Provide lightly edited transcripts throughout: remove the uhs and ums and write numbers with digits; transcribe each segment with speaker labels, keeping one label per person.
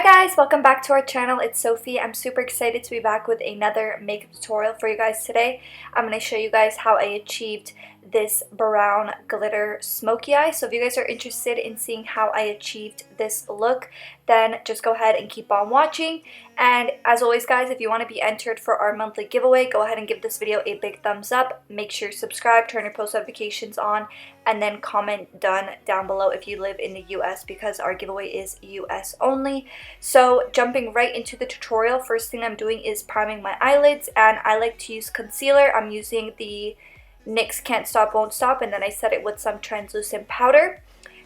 Speaker 1: guys, welcome back to our channel. It's Sophie. I'm super excited to be back with another makeup tutorial for you guys today. I'm going to show you guys how I achieved this brown glitter smoky eye. So if you guys are interested in seeing how I achieved this look, then just go ahead and keep on watching. And as always guys, if you want to be entered for our monthly giveaway, go ahead and give this video a big thumbs up. Make sure you subscribe, turn your post notifications on, and then comment done down below if you live in the US, because our giveaway is US only. So jumping right into the tutorial, first thing I'm doing is priming my eyelids, and I like to use concealer. I'm using the NYX Can't Stop Won't Stop, and then I set it with some translucent powder.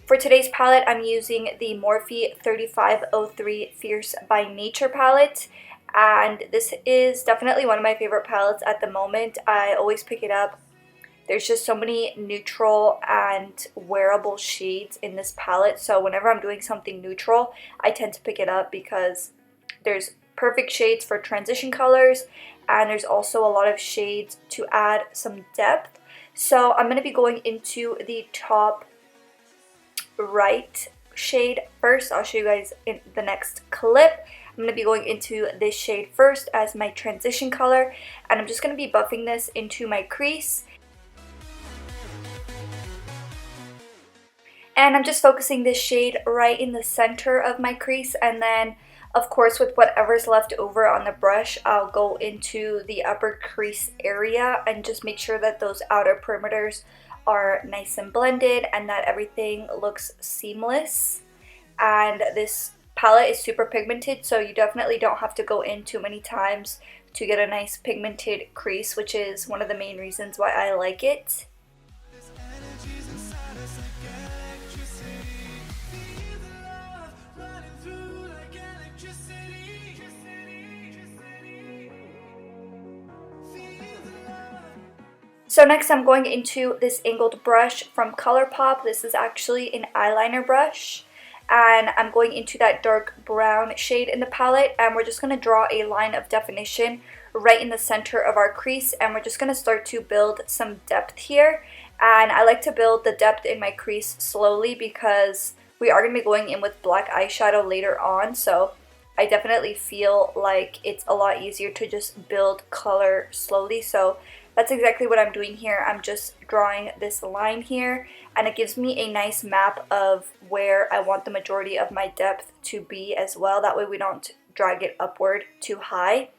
Speaker 1: For today's palette, I'm using the Morphe 3503 Fierce by Nature palette, and this is definitely one of my favorite palettes at the moment. I always pick it up. There's just so many neutral and wearable shades in this palette, so whenever I'm doing something neutral, I tend to pick it up because there's perfect shades for transition colors, and there's also a lot of shades to add some depth. So I'm going to be going into the top right shade first. I'll show you guys in the next clip. I'm going to be going into this shade first as my transition color, and I'm just going to be buffing this into my crease. And I'm just focusing this shade right in the center of my crease, and then of course with whatever's left over on the brush, I'll go into the upper crease area and just make sure that those outer perimeters are nice and blended and that everything looks seamless. And this palette is super pigmented, so you definitely don't have to go in too many times to get a nice pigmented crease, which is one of the main reasons why I like it. So next I'm going into this angled brush from Colourpop. This is actually an eyeliner brush, and I'm going into that dark brown shade in the palette, and we're just going to draw a line of definition right in the center of our crease, and we're just going to start to build some depth here. And I like to build the depth in my crease slowly because we are going to be going in with black eyeshadow later on, so I definitely feel like it's a lot easier to just build color slowly. So that's exactly what I'm doing here. I'm just drawing this line here, and it gives me a nice map of where I want the majority of my depth to be as well. That way we don't drag it upward too high.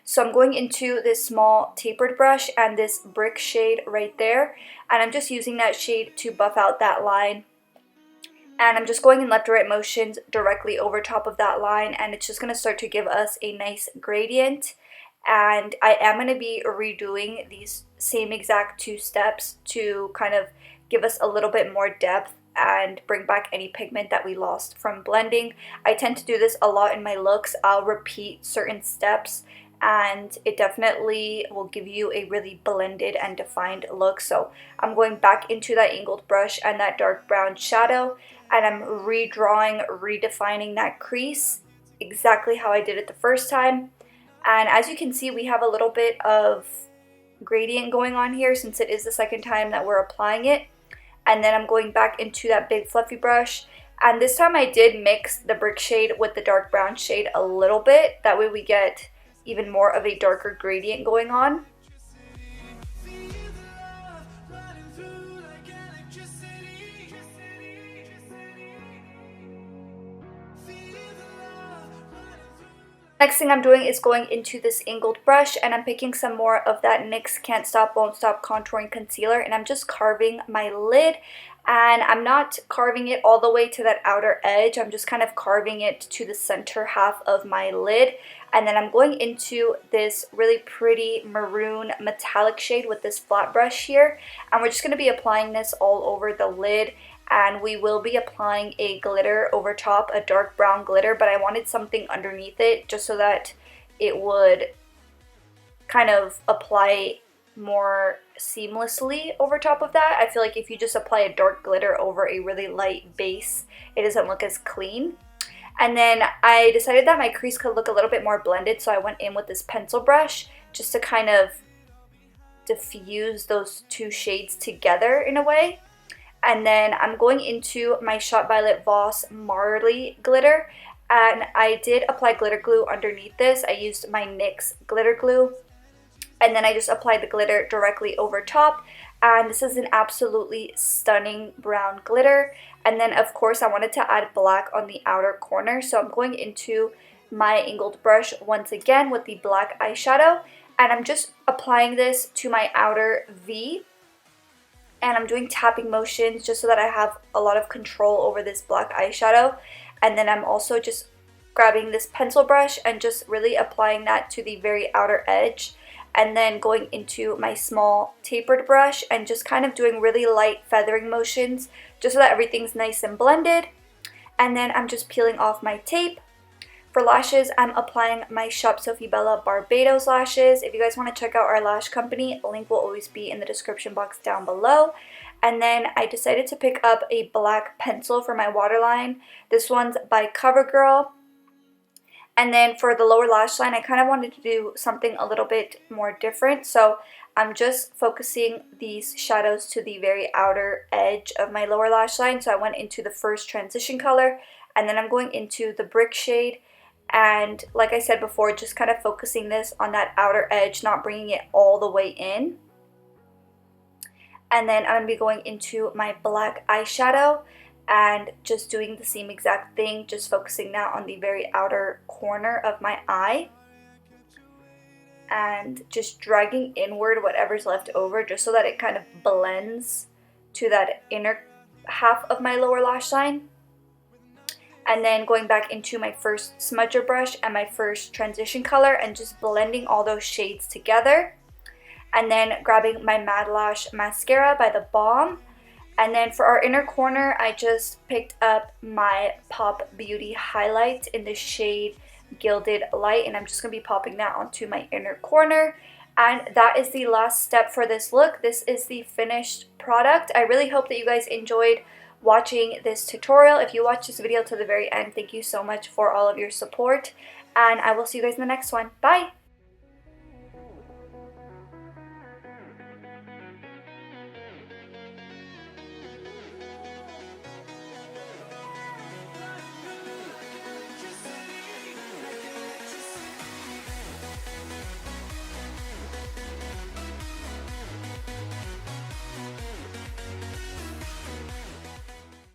Speaker 1: So I'm going into this small tapered brush and this brick shade right there, and I'm just using that shade to buff out that line. And I'm just going in left to right motions directly over top of that line, and it's just going to start to give us a nice gradient. And I am going to be redoing these same exact two steps to kind of give us a little bit more depth and bring back any pigment that we lost from blending. I tend to do this a lot in my looks. I'll repeat certain steps, and it definitely will give you a really blended and defined look. So I'm going back into that angled brush and that dark brown shadow, and I'm redrawing, redefining that crease exactly how I did it the first time. And as you can see, we have a little bit of gradient going on here since it is the second time that we're applying it. And then I'm going back into that big fluffy brush, and this time I did mix the brick shade with the dark brown shade a little bit. That way we get even more of a darker gradient going on. Next thing I'm doing is going into this angled brush, and I'm picking some more of that NYX Can't Stop Won't Stop contouring concealer, and I'm just carving my lid. And I'm not carving it all the way to that outer edge, I'm just kind of carving it to the center half of my lid. And then I'm going into this really pretty maroon metallic shade with this flat brush here, and we're just going to be applying this all over the lid. And we will be applying a glitter over top, a dark brown glitter, but I wanted something underneath it just so that it would kind of apply more seamlessly over top of that. I feel like if you just apply a dark glitter over a really light base, it doesn't look as clean. And then I decided that my crease could look a little bit more blended, so I went in with this pencil brush just to kind of diffuse those two shades together in a way. And then I'm going into my Shot Violet Voss Marlee glitter, And I did apply glitter glue underneath this. I used my NYX glitter glue. And then I just applied the glitter directly over top. And this is an absolutely stunning brown glitter. And then of course I wanted to add black on the outer corner. So I'm going into my angled brush once again with the black eyeshadow. And I'm just applying this to my outer V. And I'm doing tapping motions just so that I have a lot of control over this black eyeshadow. And then I'm also just grabbing this pencil brush and just really applying that to the very outer edge. And then going into my small tapered brush and just kind of doing really light feathering motions just so that everything's nice and blended. And then I'm just peeling off my tape. For lashes, I'm applying my Shop Sophie Bella Barbados lashes. If you guys want to check out our lash company, the link will always be in the description box down below. And then I decided to pick up a black pencil for my waterline. This one's by CoverGirl. And then for the lower lash line, I kind of wanted to do something a little bit more different. So I'm just focusing these shadows to the very outer edge of my lower lash line. So I went into the first transition color, and then I'm going into the brick shade. And like I said before, just kind of focusing this on that outer edge, not bringing it all the way in. And then I'm going to be going into my black eyeshadow and just doing the same exact thing, just focusing now on the very outer corner of my eye. And just dragging inward whatever's left over just so that it kind of blends to that inner half of my lower lash line. And then going back into my first smudger brush and my first transition color and just blending all those shades together. And then grabbing my Madlash mascara by The Balm. And then for our inner corner, I just picked up my Pop Beauty highlight in the shade Gilded Light. And I'm just going to be popping that onto my inner corner. And that is the last step for this look. This is the finished product. I really hope that you guys enjoyed watching this tutorial. If you watched this video to the very end, thank you so much for all of your support. And I will see you guys in the next one. Bye!